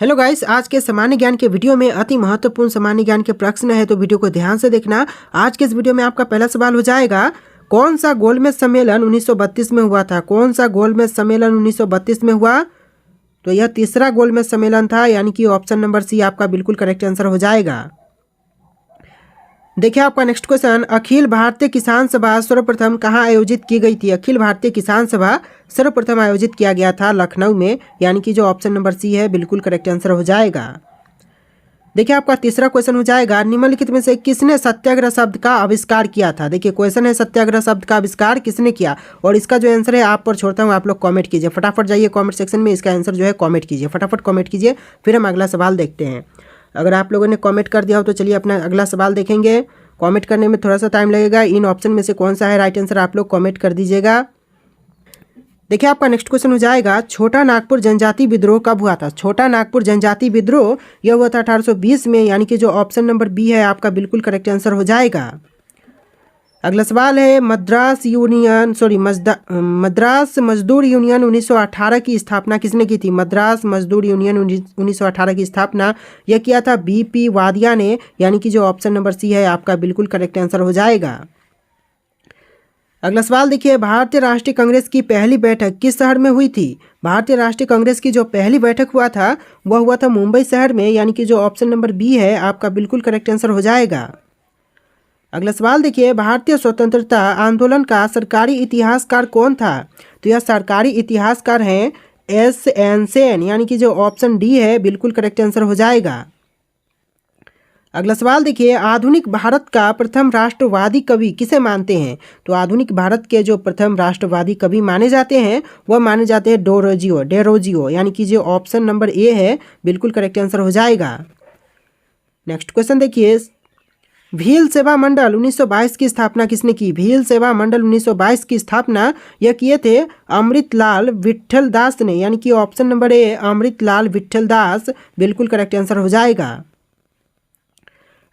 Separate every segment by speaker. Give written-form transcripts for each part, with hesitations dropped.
Speaker 1: Hello guys, आज के सामान्य ज्ञान के वीडियो में अति महत्वपूर्ण सामान्य ज्ञान के प्रश्न है, तो वीडियो को ध्यान से देखना। आज के इस वीडियो में आपका पहला सवाल हो जाएगा, कौन सा गोलमेज सम्मेलन 1932 में हुआ था? कौन सा गोलमेज सम्मेलन 1932 में हुआ? तो यह तीसरा गोलमेज सम्मेलन था, यानी कि ऑप्शन नंबर सी आपका बिल्कुल करेक्ट आंसर हो जाएगा। देखिए आपका नेक्स्ट क्वेश्चन, अखिल भारतीय किसान सभा सर्वप्रथम कहाँ आयोजित की गई थी? अखिल भारतीय किसान सभा सर्वप्रथम आयोजित किया गया था लखनऊ में, यानी कि जो ऑप्शन नंबर सी है बिल्कुल करेक्ट आंसर हो जाएगा। देखिए आपका तीसरा क्वेश्चन हो जाएगा, निम्नलिखित में से किसने सत्याग्रह शब्द का आविष्कार किया था? देखिए क्वेश्चन है, सत्याग्रह शब्द का आविष्कार किसने किया? और इसका जो आंसर है आप पर छोड़ता हूँ, आप लोग कमेंट कीजिए, फटाफट जाइए कमेंट सेक्शन में, इसका आंसर जो है कमेंट कीजिए, फटाफट कमेंट कीजिए। फिर हम अगला सवाल देखते हैं। अगर आप लोगों ने कमेंट कर दिया हो तो चलिए अपना अगला सवाल देखेंगे। कमेंट करने में थोड़ा सा टाइम लगेगा। इन ऑप्शन में से कौन सा है राइट आंसर, आप लोग कमेंट कर दीजिएगा। देखिए आपका नेक्स्ट क्वेश्चन हो जाएगा, छोटा नागपुर जनजाति विद्रोह कब हुआ था? छोटा नागपुर जनजाति विद्रोह यह हुआ था 1820 में, यानी कि जो ऑप्शन नंबर बी है आपका बिल्कुल करेक्ट आंसर हो जाएगा। अगला सवाल है, मद्रास मजदूर यूनियन 1918 की स्थापना किसने की थी? मद्रास मजदूर यूनियन 1918 की स्थापना यह किया था बीपी वादिया ने, यानी कि जो ऑप्शन नंबर सी है आपका बिल्कुल करेक्ट आंसर हो जाएगा। अगला सवाल देखिए, भारतीय राष्ट्रीय कांग्रेस की पहली बैठक किस शहर में हुई थी? भारतीय राष्ट्रीय कांग्रेस की जो पहली बैठक हुआ था वह हुआ था मुंबई शहर में, यानी कि जो ऑप्शन नंबर बी है आपका बिल्कुल करेक्ट आंसर हो जाएगा। अगला सवाल देखिए, भारतीय स्वतंत्रता आंदोलन का सरकारी इतिहासकार कौन था? तो यह सरकारी इतिहासकार हैं एस.एन. सेन, यानी कि जो ऑप्शन डी है बिल्कुल करेक्ट आंसर हो जाएगा। अगला सवाल देखिए, आधुनिक भारत का प्रथम राष्ट्रवादी कवि किसे मानते हैं? तो आधुनिक भारत के जो प्रथम राष्ट्रवादी कवि माने जाते हैं वह माने जाते हैं डेरोजियो, यानी कि जो ऑप्शन नंबर ए है बिल्कुल करेक्ट आंसर हो जाएगा। नेक्स्ट क्वेश्चन देखिए, भील सेवा मंडल 1922 की स्थापना किसने की? भील सेवा मंडल 1922 की स्थापना यह किए थे अमृतलाल विट्ठल दास ने, यानी कि option number A Amritlal Vitthal Das बिल्कुल करेक्ट आंसर हो जाएगा।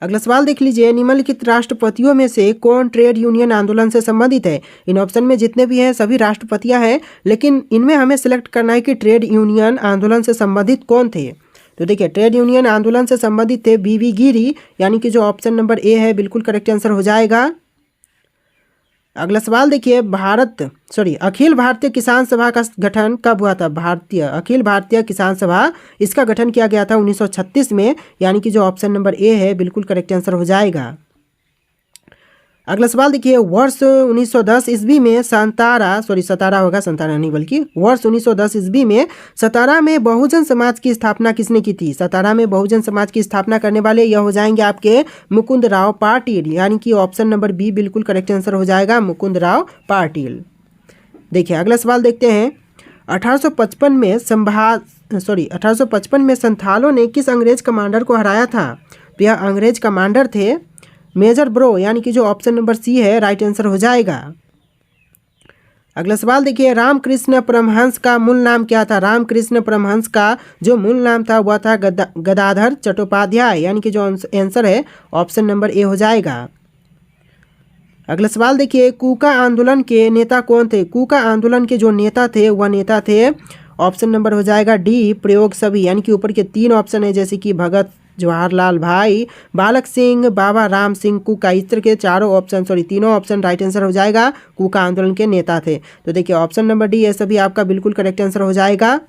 Speaker 1: अगला सवाल देख लीजिए, निम्नलिखित राष्ट्रपतियों में से कौन ट्रेड यूनियन आंदोलन से संबंधित है? इन ऑप्शन में जितने भी हैं सभी राष्ट्रपतियां हैं, लेकिन इनमें हमें सिलेक्ट करना है कि ट्रेड यूनियन आंदोलन से संबंधित कौन थे। तो देखिए ट्रेड यूनियन आंदोलन से संबंधित थे बीवी गिरी, यानी कि जो ऑप्शन नंबर ए है बिल्कुल करेक्ट आंसर हो जाएगा। अगला सवाल देखिए, अखिल भारतीय किसान सभा का गठन कब हुआ था? अखिल भारतीय किसान सभा इसका गठन किया गया था 1936 में, यानी कि जो ऑप्शन नंबर ए है बिल्कुल करेक्ट आंसर हो जाएगा। अगला सवाल देखिए, वर्ष 1910 ईस्वी में वर्ष 1910 ईस्वी में सतारा में बहुजन समाज की स्थापना किसने की थी? सतारा में बहुजन समाज की स्थापना करने वाले यह हो जाएंगे आपके मुकुंद राव पाटिल, यानी कि ऑप्शन नंबर बी बिल्कुल करेक्ट आंसर हो जाएगा, मुकुंद राव पाटिल। देखिए अगला सवाल देखते हैं, 1855 में संथालों ने किस अंग्रेज कमांडर को हराया था? तो यह अंग्रेज कमांडर थे मेजर ब्रो, यानी कि जो ऑप्शन नंबर सी है राइट आंसर हो जाएगा। अगला सवाल देखिए, रामकृष्ण परमहंस का मूल नाम क्या था? रामकृष्ण परमहंस का जो मूल नाम था वह था गदाधर चट्टोपाध्याय, यानी कि जो आंसर है ऑप्शन नंबर ए हो जाएगा। अगला सवाल देखिए, कूका आंदोलन के नेता कौन थे? कूका आंदोलन के जो नेता थे वह नेता थे ऑप्शन नंबर हो जाएगा डी प्रयोग सभी, यानी कि ऊपर के तीन ऑप्शन है जैसे कि भगत जवाहरलाल भाई, बालक सिंह, बाबा राम सिंह कूका, इस तरह के तीनों ऑप्शन राइट आंसर हो जाएगा, कूका आंदोलन के नेता थे। तो देखिए ऑप्शन नंबर डी ये सभी आपका बिल्कुल करेक्ट आंसर हो जाएगा।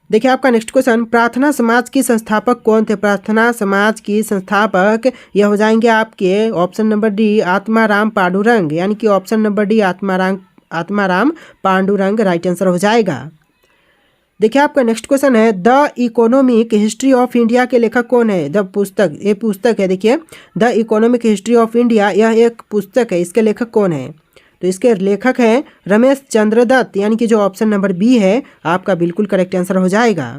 Speaker 1: देखिए आपका नेक्स्ट क्वेश्चन, प्रार्थना समाज की संस्थापक कौन थे? प्रार्थना समाज की संस्थापक यह हो जाएंगे आपके option number D Atmaram Pandurang, यानी कि option number D Atmaram Pandurang right answer हो जाएगा। देखिए आपका नेक्स्ट क्वेश्चन है, the economic history of India के लेखक कौन है? ये पुस्तक है, देखिए the economic history of India यह एक पुस्तक है, इसके लेखक कौन है? तो इसके लेखक हैं रमेश चंद्र दत्त, यानी कि जो ऑप्शन नंबर बी है आपका बिल्कुल करेक्ट आंसर हो जाएगा।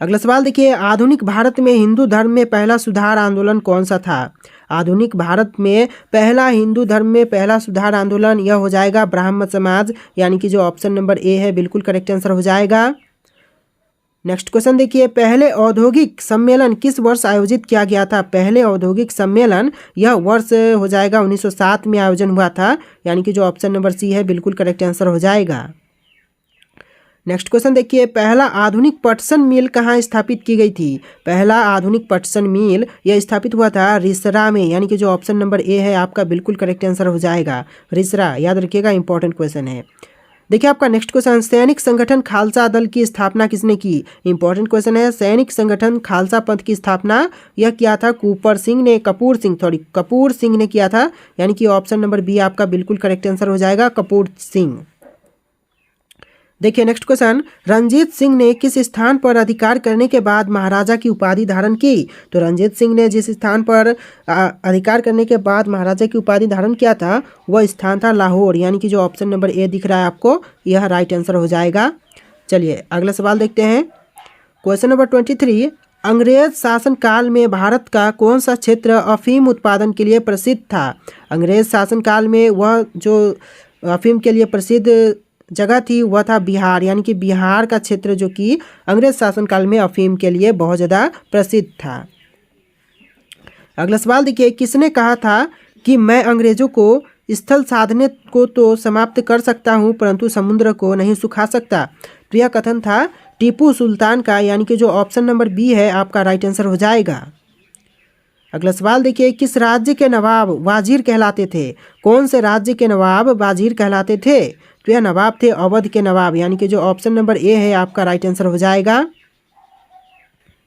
Speaker 1: अगला सवाल देखिए, आधुनिक भारत में हिंदू धर्म में पहला सुधार आंदोलन कौन सा था? आधुनिक भारत में पहला हिंदू धर्म में पहला सुधार आंदोलन यह हो जाएगा ब्राह्मण समाज, यानी कि जो ऑप्शन नंबर ए है बिल्कुल करेक्ट आंसर हो जाएगा। नेक्स्ट क्वेश्चन देखिए, पहले औद्योगिक सम्मेलन किस वर्ष आयोजित किया गया था? पहले औद्योगिक सम्मेलन यह वर्ष हो जाएगा 1907 में आयोजन हुआ था, यानी कि जो ऑप्शन नंबर सी है बिल्कुल करेक्ट आंसर हो जाएगा। नेक्स्ट क्वेश्चन देखिए, पहला आधुनिक पटसन मिल कहाँ स्थापित की गई थी? पहला आधुनिक पटसन मिल यह स्थापित हुआ था रिसरा में, यानी कि जो ऑप्शन नंबर ए है आपका बिल्कुल करेक्ट आंसर हो जाएगा, रिसरा। याद रखिएगा, इंपॉर्टेंट क्वेश्चन है। देखिए आपका नेक्स्ट क्वेश्चन, सैनिक संगठन खालसा दल की स्थापना किसने की? इंपॉर्टेंट क्वेश्चन है। सैनिक संगठन खालसा पंथ की स्थापना यह किया था कपूर सिंह ने किया था, यानी कि ऑप्शन नंबर बी आपका बिल्कुल करेक्ट आंसर हो जाएगा, कपूर सिंह। देखिए नेक्स्ट क्वेश्चन, रंजीत सिंह ने किस स्थान पर अधिकार करने के बाद महाराजा की उपाधि धारण की? तो रंजीत सिंह ने जिस स्थान पर अधिकार करने के बाद महाराजा की उपाधि धारण किया था वह स्थान था लाहौर, यानी कि जो ऑप्शन नंबर ए दिख रहा है आपको, यह राइट आंसर हो जाएगा। चलिए अगला सवाल देखते हैं। क्वेश्चन नंबर 23, अंग्रेज शासन काल में भारत का कौन सा क्षेत्र अफीम उत्पादन के लिए प्रसिद्ध था? अंग्रेज शासन काल में वह जो अफीम के लिए प्रसिद्ध जगह थी वह था बिहार, यानी कि बिहार का क्षेत्र जो कि अंग्रेज शासनकाल में अफीम के लिए बहुत ज़्यादा प्रसिद्ध था। अगला सवाल देखिए, किसने कहा था कि मैं अंग्रेजों को स्थल साधने को तो समाप्त कर सकता हूं परंतु समुद्र को नहीं सुखा सकता? तो यह कथन था टीपू सुल्तान का, यानी कि जो ऑप्शन नंबर बी है आपका राइट आंसर हो जाएगा। अगला सवाल देखिए, किस राज्य के नवाब वाजीर कहलाते थे? कौन से राज्य के नवाब वाजीर कहलाते थे? तो यह नवाब थे अवध के नवाब, यानी कि जो ऑप्शन नंबर ए है आपका राइट आंसर हो जाएगा।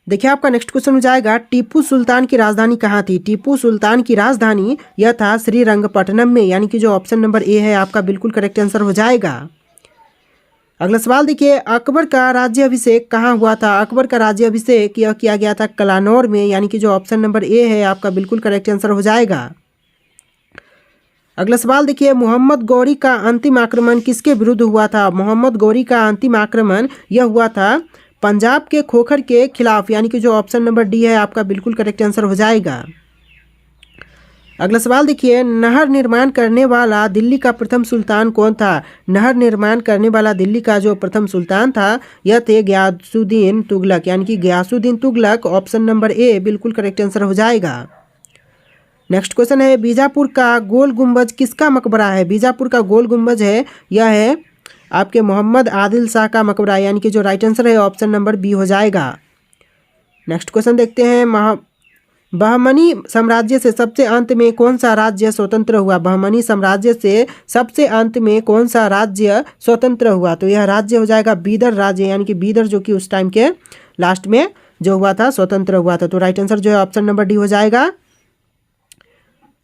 Speaker 1: देखिए आपका नेक्स्ट क्वेश्चन हो जाएगा, टीपू सुल्तान की राजधानी कहाँ थी? टीपू सुल्तान की राजधानी यह था श्रीरंगपट्टनम में, यानी कि जो ऑप्शन नंबर ए है आपका बिल्कुल करेक्ट आंसर हो जाएगा। अगला सवाल देखिए, अकबर का राज्याभिषेक कहाँ हुआ था? अकबर का राज्याभिषेक यह किया गया था कलानौर में, यानी कि जो ऑप्शन नंबर ए है आपका बिल्कुल करेक्ट आंसर हो जाएगा। अगला सवाल देखिए, मोहम्मद गौरी का अंतिम आक्रमण किसके विरुद्ध हुआ था? मोहम्मद गौरी का अंतिम आक्रमण यह हुआ था पंजाब के खोखर के खिलाफ, यानी कि जो ऑप्शन नंबर डी है आपका बिल्कुल करेक्ट आंसर हो जाएगा। अगला सवाल देखिए, नहर निर्माण करने वाला दिल्ली का प्रथम सुल्तान कौन था? नहर निर्माण करने वाला दिल्ली का जो प्रथम सुल्तान था यह थे गयासुद्दीन तुगलक, यानी कि Ghiyasuddin Tughlaq, option number A बिल्कुल करेक्ट आंसर हो जाएगा। नेक्स्ट क्वेश्चन है, बीजापुर का गोल गुंबज किसका मकबरा है? बीजापुर का गोल गुंबज है यह है आपके मोहम्मद आदिल शाह का मकबरा, यानी कि जो राइट आंसर है ऑप्शन नंबर बी हो जाएगा। नेक्स्ट क्वेश्चन देखते हैं, बहमनी साम्राज्य से सबसे अंत में कौन सा राज्य स्वतंत्र हुआ? बहमनी साम्राज्य से सबसे अंत में कौन सा राज्य स्वतंत्र हुआ? तो यह राज्य हो जाएगा बीदर राज्य, यानी कि बीदर जो कि उस टाइम के लास्ट में जो हुआ था स्वतंत्र हुआ था। तो राइट आंसर जो है ऑप्शन नंबर डी हो जाएगा।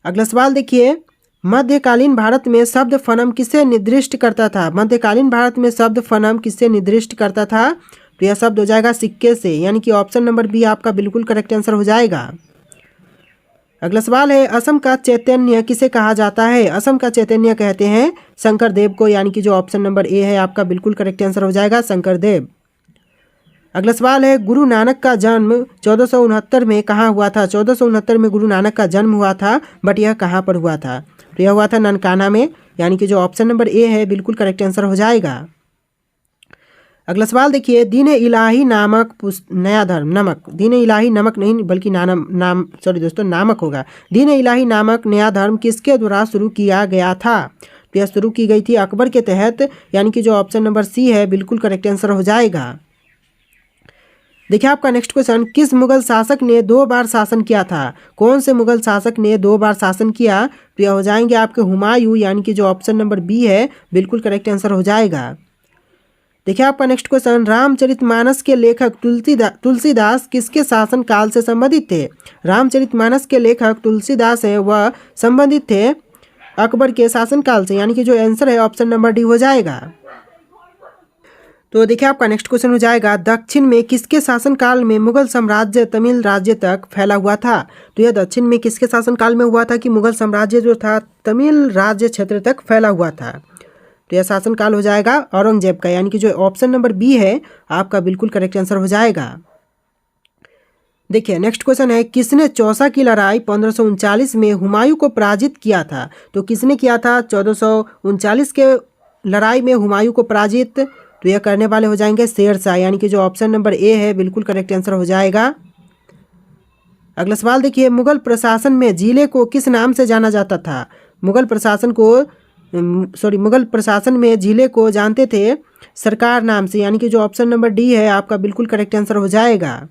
Speaker 1: अगला सवाल देखिए, मध्यकालीन भारत में शब्द फनम किसे निर्दिष्ट करता था? मध्यकालीन भारत में शब्द फनम किससे निर्दिष्ट करता था? तो यह शब्द हो जाएगा सिक्के से, यानी कि ऑप्शन नंबर बी आपका बिल्कुल करेक्ट आंसर हो जाएगा। अगला सवाल है, असम का चैतन्य किसे कहा जाता है? असम का चैतन्य कहते हैं शंकर देव को, यानी कि जो ऑप्शन नंबर ए है आपका बिल्कुल करेक्ट आंसर हो जाएगा, शंकर देव। अगला सवाल है, गुरु नानक का जन्म 1469 में कहाँ हुआ था? 1469 में गुरु नानक का जन्म हुआ था, बट यह कहाँ पर हुआ था? तो यह हुआ था ननकाना में, यानी कि जो ऑप्शन नंबर ए है बिल्कुल करेक्ट आंसर हो जाएगा। अगला सवाल देखिए, दीन इलाही नामक नया धर्म, नमक, दीन इलाही नमक नहीं बल्कि नामक होगा। दीन इलाही नामक नया धर्म किसके द्वारा शुरू किया गया था? तो यह शुरू की गई थी अकबर के तहत, यानी कि जो ऑप्शन नंबर सी है बिल्कुल करेक्ट आंसर हो जाएगा। देखिए आपका नेक्स्ट क्वेश्चन, किस मुगल शासक ने 2 बार शासन किया था? कौन से मुगल शासक ने 2 बार शासन किया? तो यह हो जाएंगे आपके हुमायूं, यानी कि जो ऑप्शन नंबर बी है बिल्कुल करेक्ट आंसर हो जाएगा। देखिए आपका नेक्स्ट क्वेश्चन, रामचरितमानस के लेखक तुलसीदास किसके शासन काल से संबंधित थे? रामचरितमानस के लेखक तुलसीदास है वह संबंधित थे अकबर के शासन काल से, यानी कि जो आंसर है ऑप्शन नंबर डी हो जाएगा। तो देखिए आपका नेक्स्ट क्वेश्चन हो जाएगा, दक्षिण में किसके शासनकाल में मुगल साम्राज्य तमिल राज्य तक फैला हुआ था? तो यह दक्षिण में किसके शासनकाल में हुआ था कि मुगल साम्राज्य जो था तमिल राज्य क्षेत्र तक फैला हुआ था? तो यह शासनकाल हो जाएगा औरंगजेब का, यानी कि जो ऑप्शन नंबर बी है आपका बिल्कुल करेक्ट आंसर हो जाएगा। देखिए नेक्स्ट क्वेश्चन है, किसने चौसा की लड़ाई 1539 में हुमायूं को पराजित किया था? तो किसने किया था 1439 के लड़ाई में हुमायूं को पराजित? तो यह करने वाले हो जाएंगे शेरशाह, यानी कि जो ऑप्शन नंबर ए है बिल्कुल करेक्ट आंसर हो जाएगा। अगला सवाल देखिए, मुगल प्रशासन में जिले को किस नाम से जाना जाता था? मुगल प्रशासन को मुगल प्रशासन में जिले को जानते थे सरकार नाम से, यानी कि जो ऑप्शन नंबर डी है आपका बिल्कुल करेक्ट आंसर हो जाएगा।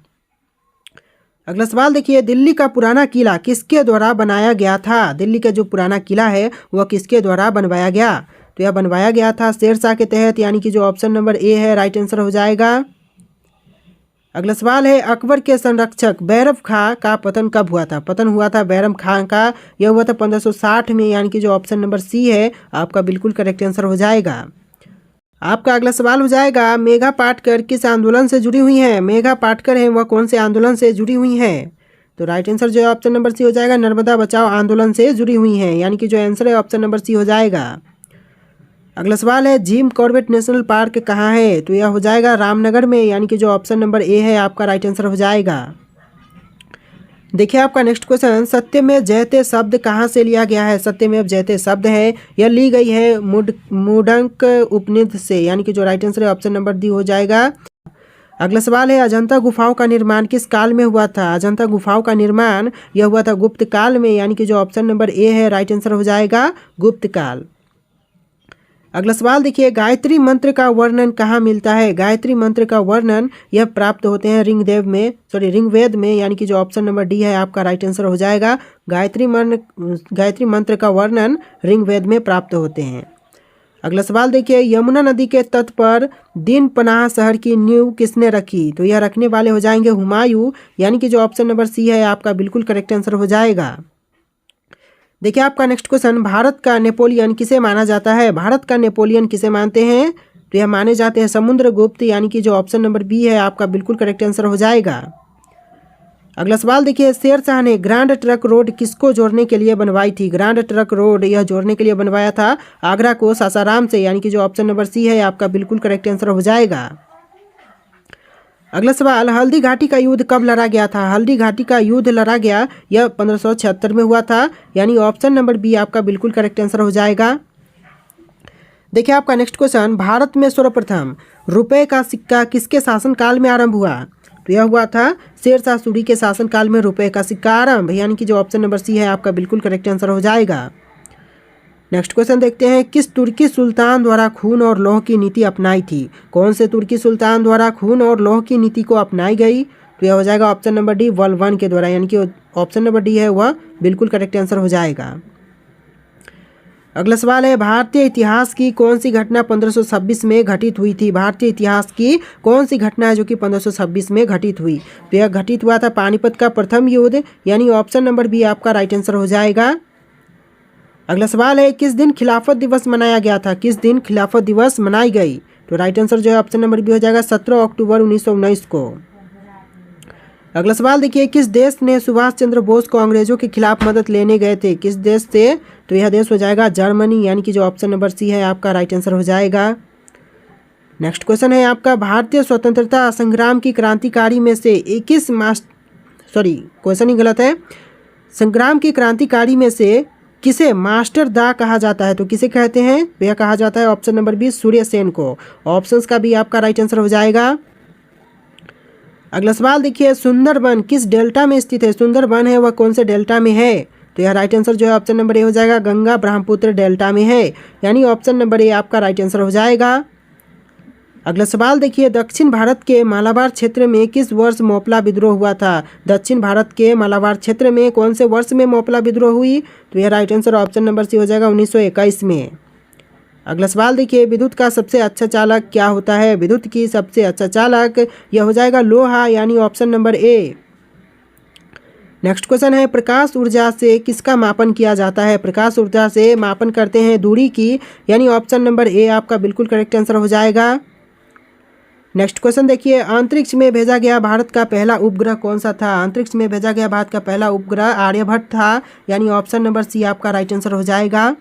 Speaker 1: अगला सवाल देखिए, दिल्ली का पुराना किला किसके द्वारा बनाया गया था? दिल्ली का जो पुराना किला है वह किसके द्वारा बनवाया गया? तो यह बनवाया गया था शेरशाह के तहत, यानी कि जो ऑप्शन नंबर ए है राइट आंसर हो जाएगा। अगला सवाल है, अकबर के संरक्षक बैरम खां का पतन कब हुआ था? पतन हुआ था बैरम खां का, यह हुआ था 1560 में, यानी कि जो ऑप्शन नंबर सी है आपका बिल्कुल करेक्ट आंसर हो जाएगा। आपका अगला सवाल हो जाएगा, मेघा पाटकर किस आंदोलन से जुड़ी हुई हैं? मेघा पाटकर हैं वह कौन से आंदोलन से जुड़ी हुई हैं? तो राइट आंसर जो है ऑप्शन नंबर सी हो जाएगा, नर्मदा बचाओ आंदोलन से जुड़ी हुई हैं, यानी कि जो आंसर है ऑप्शन नंबर सी हो जाएगा। अगला सवाल है, जिम कॉर्बेट नेशनल पार्क कहाँ है? तो यह हो जाएगा रामनगर में, यानी कि जो ऑप्शन नंबर ए है आपका राइट आंसर हो जाएगा। देखिए आपका नेक्स्ट क्वेश्चन, सत्यमेव जयते शब्द कहाँ से लिया गया है? सत्यमेव जयते शब्द है यह ली गई है मुंडक उपनिषद से, यानी कि जो राइट आंसर है ऑप्शन नंबर डी हो जाएगा। अगला सवाल है, अजंता गुफाओं का निर्माण किस काल में हुआ था? अजंता गुफाओं का निर्माण यह हुआ था गुप्त काल में, यानी कि जो ऑप्शन नंबर ए है राइट आंसर हो जाएगा गुप्त काल। अगला सवाल देखिए, गायत्री मंत्र का वर्णन कहाँ मिलता है? गायत्री मंत्र का वर्णन यह प्राप्त होते हैं ऋग्वेद में, यानी कि जो ऑप्शन नंबर डी है आपका राइट आंसर हो जाएगा। गायत्री मंत्र का वर्णन ऋग्वेद में प्राप्त होते हैं। अगला सवाल देखिए, यमुना नदी के तट पर दीन पनाह शहर की नींव किसने रखी? तो यह रखने वाले हो जाएंगे हुमायूं, यानी कि जो ऑप्शन नंबर सी है आपका बिल्कुल करेक्ट आंसर हो जाएगा। देखिए आपका नेक्स्ट क्वेश्चन, भारत का नेपोलियन किसे माना जाता है? भारत का नेपोलियन किसे मानते हैं? तो यह माने जाते हैं समुद्रगुप्त, यानी कि जो ऑप्शन नंबर बी है आपका बिल्कुल करेक्ट आंसर हो जाएगा। अगला सवाल देखिए, शेरशाह ने ग्रैंड ट्रंक रोड किसको जोड़ने के लिए बनवाई थी? ग्रैंड ट्रंक रोड यह जोड़ने के लिए बनवाया था आगरा को सासाराम से, यानी कि जो ऑप्शन नंबर सी है आपका बिल्कुल करेक्ट आंसर हो जाएगा। अगला सवाल, हल्दी घाटी का युद्ध कब लड़ा गया था? हल्दी घाटी का युद्ध लड़ा गया यह 1576 में हुआ था, यानी ऑप्शन नंबर बी आपका बिल्कुल करेक्ट आंसर हो जाएगा। देखिए आपका नेक्स्ट क्वेश्चन, भारत में सर्वप्रथम रुपए का सिक्का किसके शासनकाल में आरंभ हुआ? तो यह हुआ था शेरशाह सूरी के शासनकाल में रुपए का सिक्का आरंभ, यानी कि जो ऑप्शन नंबर सी है आपका बिल्कुल करेक्ट आंसर हो जाएगा। नेक्स्ट क्वेश्चन देखते हैं, किस तुर्की सुल्तान द्वारा खून और लौह की नीति अपनाई थी? कौन से तुर्की सुल्तान द्वारा खून और लौह की नीति को अपनाई गई? तो यह हो जाएगा ऑप्शन नंबर डी बलबन के द्वारा, यानी कि ऑप्शन नंबर डी है वह बिल्कुल करेक्ट आंसर हो जाएगा। अगला सवाल है, भारतीय इतिहास की कौन सी घटना 1526 में घटित हुई थी? भारतीय इतिहास की कौन सी घटना है जो कि 1526 में घटित हुई? तो यह घटित हुआ था पानीपत का प्रथम युद्ध, यानी ऑप्शन नंबर बी आपका राइट आंसर हो जाएगा। अगला सवाल है, किस दिन खिलाफत दिवस मनाया गया था? किस दिन खिलाफत दिवस मनाई गई? तो राइट आंसर जो है ऑप्शन नंबर बी हो जाएगा 17 अक्टूबर 1919 को। अगला सवाल देखिए, किस देश ने सुभाष चंद्र बोस को अंग्रेजों के खिलाफ मदद लेने गए थे? किस देश से? तो यह देश हो जाएगा जर्मनी, यानी कि जो ऑप्शन नंबर सी है आपका राइट आंसर हो जाएगा। नेक्स्ट क्वेश्चन है आपका, भारतीय स्वतंत्रता संग्राम की क्रांतिकारी में से क्वेश्चन ही गलत है। संग्राम की क्रांतिकारी में से किसे मास्टर दा कहा जाता है? तो किसे कहते हैं? यह कहा जाता है option number B Surya Sen को। ऑप्शंस का भी आपका राइट आंसर हो जाएगा। अगला सवाल देखिए, सुंदरबन किस डेल्टा में स्थित है? सुंदरबन है वह कौन से डेल्टा में है? तो यह राइट आंसर जो है ऑप्शन नंबर ए हो जाएगा, गंगा ब्रह्मपुत्र डेल्टा में है, यानी ऑप्शन नंबर ए आपका राइट आंसर हो जाएगा। अगला सवाल देखिए, दक्षिण भारत के मालाबार क्षेत्र में किस वर्ष मोपला विद्रोह हुआ था? दक्षिण भारत के मालाबार क्षेत्र में कौन से वर्ष में मोपला विद्रोह हुई? तो यह right answer option number C हो जाएगा 1921 में। अगला सवाल देखिए, विद्युत का सबसे अच्छा चालक क्या होता है? विद्युत की सबसे अच्छा चालक यह हो जाएगा लोहा, यानी ऑप्शन नंबर ए। नेक्स्ट क्वेश्चन है, प्रकाश ऊर्जा से किसका मापन किया जाता है? प्रकाश ऊर्जा से मापन करते हैं दूरी की, यानी ऑप्शन नंबर ए आपका बिल्कुल करेक्ट आंसर हो जाएगा। नेक्स्ट क्वेश्चन देखिए, अंतरिक्ष में भेजा गया भारत का पहला उपग्रह कौन सा था? अंतरिक्ष में भेजा गया भारत का पहला उपग्रह आर्यभट्ट था, यानी ऑप्शन नंबर सी आपका राइट आंसर हो जाएगा।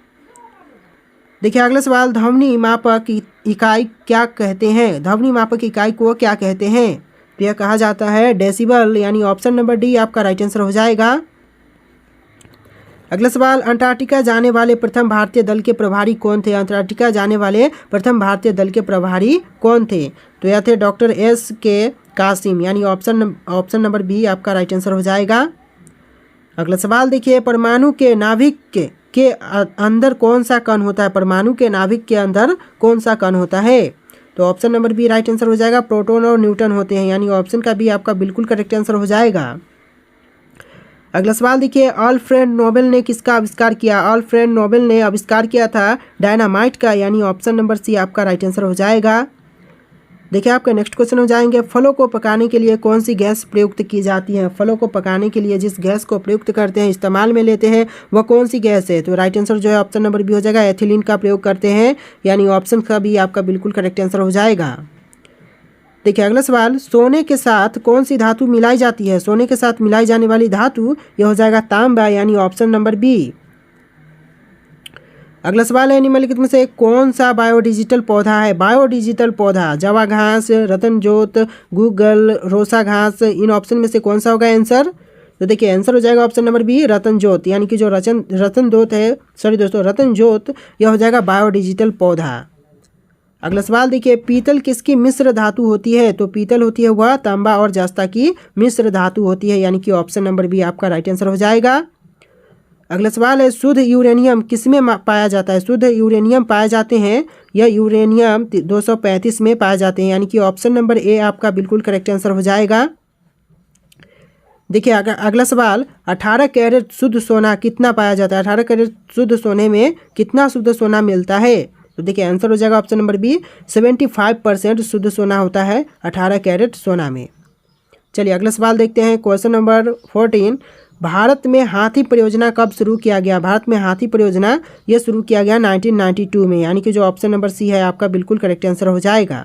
Speaker 1: देखिए अगला सवाल, ध्वनि मापक इकाई क्या कहते हैं? ध्वनि मापक इकाई को क्या कहते हैं? तो यह कहा जाता है डेसिबल, यानी ऑप्शन नंबर डी आपका राइट आंसर हो जाएगा। अगला सवाल, अंटार्कटिका जाने वाले प्रथम भारतीय दल के प्रभारी कौन थे? अंटार्कटिका जाने वाले प्रथम भारतीय दल के प्रभारी कौन थे? तो यह थे डॉक्टर एस के कासिम, यानी ऑप्शन नंबर बी आपका राइट आंसर हो जाएगा। अगला सवाल देखिए, परमाणु के नाभिक के अंदर कौन सा कण होता है, परमाणु के नाभिक के अंदर कौन सा कण होता है? तो option number B right answer हो जाएगा, प्रोटॉन और न्यूट्रॉन होते हैं, यानी ऑप्शन का बी आपका बिल्कुल करेक्ट आंसर हो जाएगा। अगला सवाल देखिए, अल्फ्रेड नोबेल ने किसका आविष्कार किया? अल्फ्रेड नोबेल ने आविष्कार किया था डायनामाइट का, यानी ऑप्शन नंबर सी आपका राइट आंसर हो जाएगा। देखिए आपका नेक्स्ट क्वेश्चन हो जाएंगे, फलों को पकाने के लिए कौन सी गैस प्रयुक्त की जाती है? फलों को पकाने के लिए जिस गैस को प्रयुक्त करते हैं, इस्तेमाल में लेते हैं, वह कौन सी गैस है? तो राइट आंसर जो है ऑप्शन नंबर बी हो जाएगा, एथिलीन का प्रयोग करते हैं, यानी ऑप्शन का बी आपका बिल्कुल करेक्ट आंसर हो जाएगा। देखिए अगला सवाल, सोने के साथ कौन सी धातु मिलाई जाती है? सोने के साथ मिलाई जाने वाली धातु यह हो जाएगा तांबा, यानी ऑप्शन नंबर बी। अगला सवाल है, निम्नलिखित में से कौन सा बायोडिजिटल पौधा है? बायोडिजिटल पौधा, जवा घास, रतनजोत, गूगल, रोसा घास, इन ऑप्शन में से कौन सा होगा आंसर? तो देखिए आंसर हो जाएगा ऑप्शन नंबर बी, रतनजोत, यानी कि जो रतनजोत है, सॉरी दोस्तों, रतनजोत, यह हो जाएगा बायोडिजिटल पौधा। अगला सवाल देखिए, पीतल किसकी मिश्र धातु होती है? तो पीतल होती है वह तांबा और जस्ता की मिश्र धातु होती है, यानी कि ऑप्शन नंबर बी आपका राइट आंसर हो जाएगा। अगला सवाल है, शुद्ध यूरेनियम किसमें पाया जाता है? शुद्ध यूरेनियम पाए जाते हैं, यह यूरेनियम 235 में पाए जाते हैं, यानी कि ऑप्शन नंबर ए आपका बिल्कुल करेक्ट आंसर हो जाएगा। देखिए अगला सवाल, 18 कैरेट शुद्ध सोना कितना पाया जाता है? 18 कैरेट शुद्ध सोने में कितना शुद्ध सोना मिलता है? तो देखिए आंसर हो जाएगा ऑप्शन नंबर बी, 75% शुद्ध सोना होता है 18 कैरेट सोना में। चलिए अगला सवाल देखते हैं, क्वेश्चन नंबर 14, भारत में हाथी परियोजना कब शुरू किया गया? भारत में हाथी परियोजना यह शुरू किया गया 1992 में, यानी कि जो ऑप्शन नंबर सी है आपका बिल्कुल करेक्ट आंसर हो जाएगा।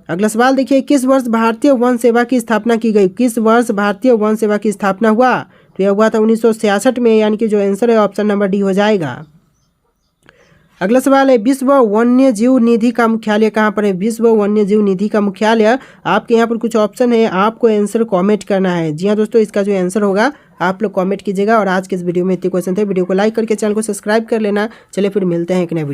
Speaker 1: अगला सवाल देखिए, किस वर्ष भारतीय वन सेवा की स्थापना की गई? किस वर्ष भारतीय वन सेवा की स्थापना हुआ? तो यह हुआ था 1966 में, यानी कि जो आंसर है ऑप्शन नंबर डी हो जाएगा। अगला सवाल है, विश्व वन्य जीव निधि का मुख्यालय कहाँ पर है? विश्व वन्य जीव निधि का मुख्यालय, आपके यहाँ पर कुछ ऑप्शन है, आपको आंसर कमेंट करना है। जी हाँ दोस्तों, इसका जो आंसर होगा आप लोग कमेंट कीजिएगा। और आज के इस वीडियो में इतने क्वेश्चन थे, वीडियो को लाइक करके चैनल को सब्सक्राइब कर लेना। चलिए फिर मिलते हैं एक नए वीडियो।